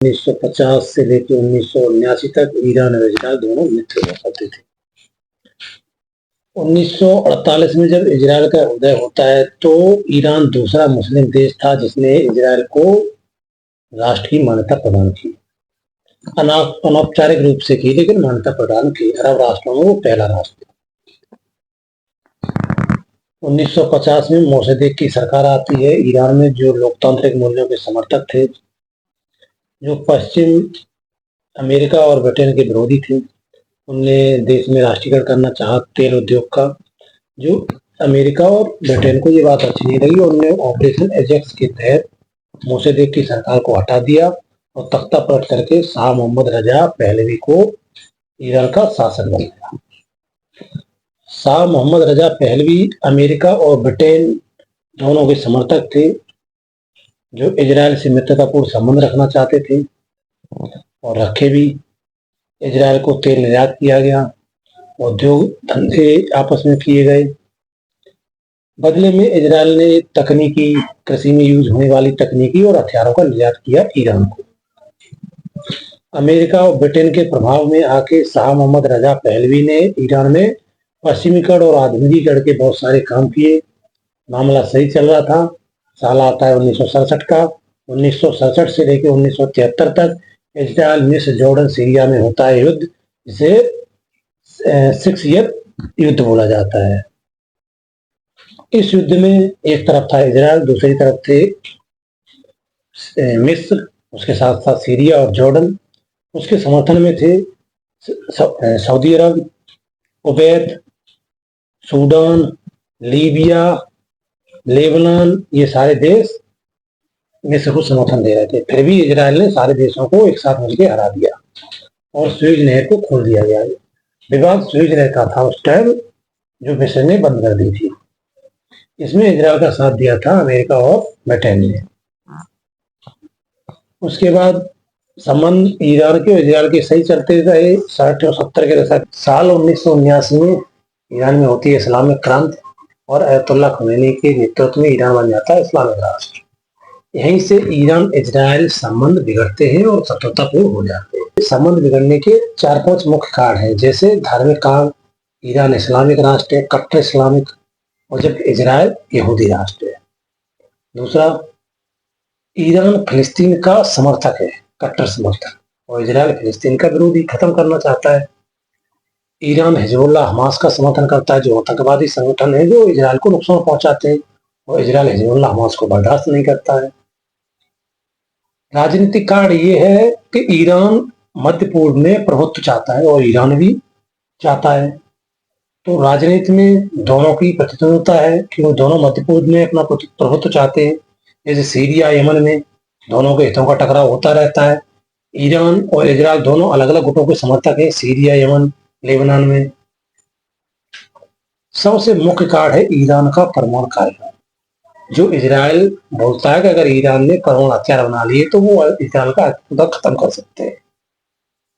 1950 से लेकर 1979 तक ईरान और इजराइल दोनों मित्र हुआ करते थे। 1948 में जब इजराइल का उदय होता है तो ईरान दूसरा मुस्लिम देश था जिसने इजराइल को राष्ट्र की मान्यता प्रदान की। अनौपचारिक रूप से की, लेकिन मान्यता प्रदान की। अरब राष्ट्रों में वो पहला राष्ट्र। 1950 में मोसदेक की सरकार आती है। ईरान में जो लोकतांत्रिक मूल्यों के समर्थक थे, जो पश्चिम अमेरिका और ब्रिटेन के विरोधी थे, उनने देश में राष्ट्रीयकरण करना चाहा तेल उद्योग का। जो अमेरिका और ब्रिटेन को ये बात अच्छी नहीं लगी, उन्होंने ऑपरेशन एजेक्स के तहत मोसदेक की सरकार को हटा दिया और तख्ता पलट करके शाह मोहम्मद रजा पहलवी को ईरान का शासक बनाया। Shah Mohammad Reza Pahlavi America और ब्रिटेन दोनों के समर्थक थे, जो इजराइल से मित्रतापूर्ण संबंध रखना चाहते थे और रखे भी। इजराइल को तेल निर्यात किया गया, उद्योग धंधे आपस में किए गए। बदले में इजराइल ने तकनीकी, कृषि में यूज होने वाली तकनीकी और हथियारों का निर्यात किया ईरान को। अमेरिका और ब्रिटेन के प्रभाव में आके शाह मोहम्मद रजा पहलवी ने ईरान में पश्चिमीकरण और आधुनिकीकरण के बहुत सारे काम किए। मामला सही चल रहा था। साल आता है 1967 का। 1967 से लेकर 1973 तक इजराइल, मिस्र, जॉर्डन, सीरिया में होता है युद्ध, जिसे 6 ईयर युद्ध बोला जाता है। इस युद्ध में एक तरफ था इजराइल, दूसरी तरफ थे मिस्र, उसके साथ साथ सीरिया और जॉर्डन। उसके समर्थन में थे सऊदी अरब, कुवैत, सूडान, लीबिया, लेबनान। ये सारे देश मिस्र को समर्थन दे रहे थे। फिर भी इजराइल ने सारे देशों को एक साथ मिलकर हरा दिया और स्वेज नहर को खोल दिया गया। विवाद स्वेज नहर का था उस टाइम, जो मिस्र ने बंद कर दी थी। इसमें इजराइल का साथ दिया था अमेरिका और ब्रिटेन ने। उसके बाद संबंध ईरान के और इजराइल के सही चलते रहे 60 और 70 के दशक। साल 1979 में ईरान में होती है इस्लामिक क्रांति और अयतुल्ला खमेनी के नेतृत्व में ईरान बन जाता है इस्लामिक राष्ट्र। यहीं से ईरान इजराइल संबंध बिगड़ते हैं और शत्रुतापूर्ण हो जाते हैं। संबंध बिगड़ने के 4-5 मुख्य कारण हैं, जैसे धार्मिक कारण, ईरान इस्लामिक राष्ट्र है, कट्टर इस्लामिक, और जब इजराइल यहूदी राष्ट्र है। दूसरा, ईरान फिलिस्तीन का समर्थक है, कट्टर समर्थक, और इजराइल फिलिस्तीन का विरोधी, खत्म करना चाहता है। ईरान हिजबुल्लाह हमास का समर्थन करता है, जो आतंकवादी संगठन है जो इजराइल को नुकसान पहुंचाते हैं, और इजराइल हिजबुल्लाह हमास को बर्दाश्त नहीं करता है। राजनीतिक कारण ये है कि ईरान मध्य पूर्व में प्रभुत्व चाहता है और ईरान भी चाहता है। तो राजनीति में दोनों की प्रतिद्वंद्विता है, क्योंकि दोनों मध्य पूर्व में अपना प्रभुत्व चाहते हैं। जैसे सीरिया, यमन में दोनों के हितों का टकराव होता रहता है। ईरान और इजराइल दोनों अलग अलग गुटों के समर्थक हैं, सीरिया, यमन, लेबनान में। सबसे मुख्य कारण है ईरान का परमाणु कार्यक्रम, जो इजराइल बोलता है कि अगर ईरान ने परमाणु हथियार बना लिए तो वो इजराइल का खुदा खत्म कर सकते हैं।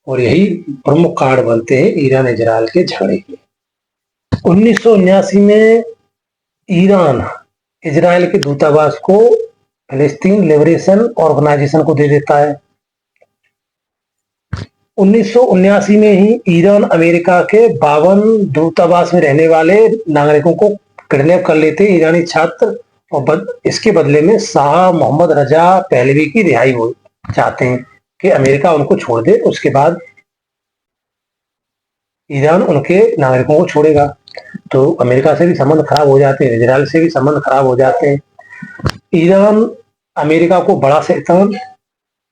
और यही प्रमुख कारण बनते हैं ईरान इजराइल के झगड़े के। 1979 में ईरान इजराइल के दूतावास को फिलिस्तीन लिबरेशन ऑर्गेनाइजेशन को दे देता है। 1979 में ही ईरान अमेरिका के 52 दूतावास में रहने वाले नागरिकों को किडनैप कर लेते हैं, ईरानी छात्र, और इसके बदले में शाह मोहम्मद रजा पहलवी की रिहाई हो चाहते हैं कि अमेरिका उनको छोड़ दे। उसके बाद ईरान उनके नागरिकों को छोड़ेगा। तो अमेरिका से भी संबंध खराब हो जाते हैं, इजराइल से भी संबंध खराब हो जाते हैं। ईरान अमेरिका को बड़ा शैतान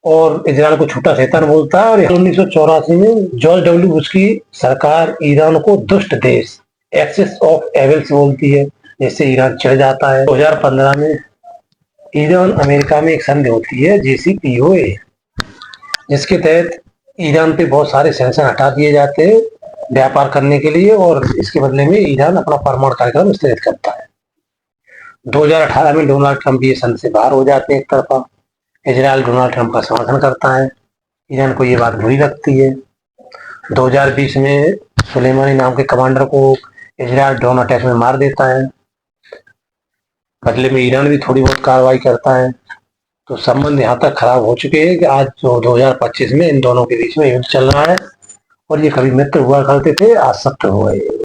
और इजराइल को छोटा शैतान बोलता है। और 1984 में जॉर्ज डब्ल्यू बुश की सरकार ईरान को दुष्ट देश, एक्सेस ऑफ एविल्स बोलती है, जिससे ईरान चिढ़ जाता है। 2015 में ईरान अमेरिका में एक संधि होती है, JCPOA, जिसके तहत ईरान पे बहुत सारे सैंक्शन हटा दिए जाते हैं व्यापार करने के लिए, और इसके बदले में ईरान अपना परमाणु कार्यक्रम स्थगित करता है। 2018 में डोनाल्ड ट्रंप ये संधि से बाहर हो जाते हैं एक तरफा। इजराइल डोनाल्ड ट्रंप का समर्थन करता है, ईरान को ये बात बुरी लगती है। 2020 में सुलेमानी नाम के कमांडर को इजराइल ड्रोन अटैक में मार देता है। बदले में ईरान भी थोड़ी बहुत कार्रवाई करता है। तो संबंध यहाँ तक खराब हो चुके हैं कि आज जो 2025 में इन दोनों के बीच में युद्ध चल रहा है, और ये कभी मित्र हुआ करते थे, आज शत्रु हो गए।